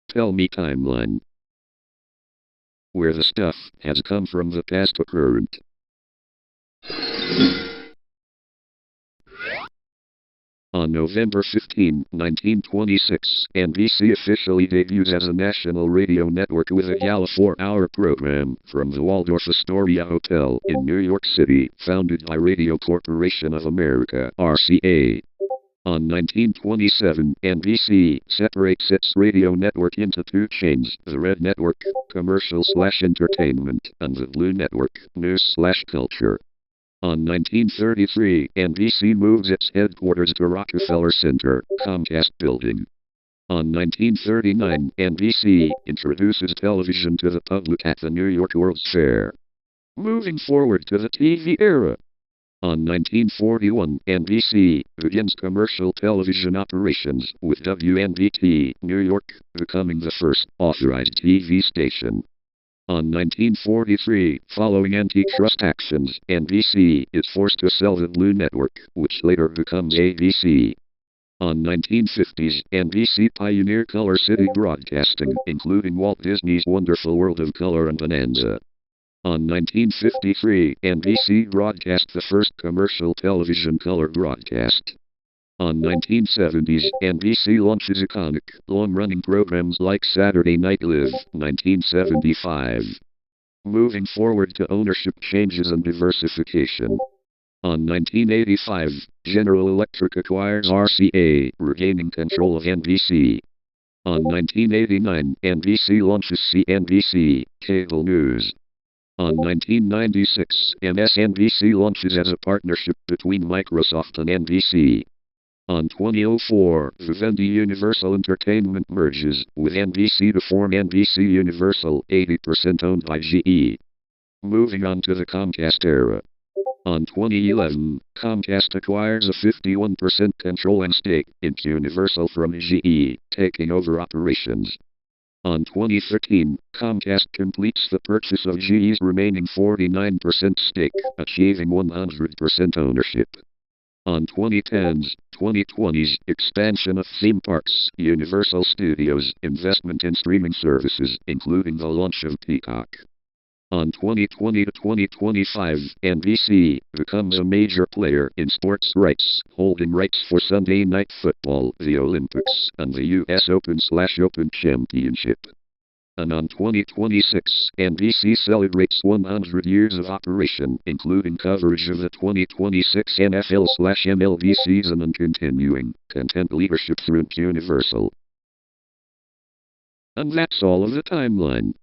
Tell me timeline. Where the stuff has come from the past to current. On November 15, 1926, NBC officially debuts as a national radio network with a gala 4-hour program from the Waldorf Astoria Hotel in New York City, founded by Radio Corporation of America, RCA. On 1927, NBC separates its radio network into two chains, the Red Network, commercial/entertainment, and the Blue Network, news/culture. On 1933, NBC moves its headquarters to Rockefeller Center, Comcast Building. On 1939, NBC introduces television to the public at the New York World's Fair. Moving forward to the TV era. On 1941, NBC begins commercial television operations, with WNBT, New York, becoming the first authorized TV station. On 1943, following antitrust actions, NBC is forced to sell the Blue Network, which later becomes ABC. On 1950s, NBC pioneered color city broadcasting, including Walt Disney's Wonderful World of Color and Bonanza. On 1953, NBC broadcast the first commercial television color broadcast. On 1970s, NBC launches iconic, long-running programs like Saturday Night Live, 1975. Moving forward to ownership changes and diversification. On 1985, General Electric acquires RCA, regaining control of NBC. On 1989, NBC launches CNBC, cable news. On 1996, MSNBC launches as a partnership between Microsoft and NBC. On 2004, Vivendi Universal Entertainment merges with NBC to form NBC Universal, 80% owned by GE. Moving on to the Comcast era. On 2011, Comcast acquires a 51% controlling stake in Universal from GE, taking over operations. On 2013, Comcast completes the purchase of GE's remaining 49% stake, achieving 100% ownership. On 2020s, expansion of theme parks, Universal Studios, investment in streaming services, including the launch of Peacock. On 2020 to 2025, NBC becomes a major player in sports rights, holding rights for Sunday Night Football, the Olympics, and the U.S. Open/Open Championship. And on 2026, NBC celebrates 100 years of operation, including coverage of the 2026 NFL/MLB season and continuing content leadership through Universal. And that's all of the timeline.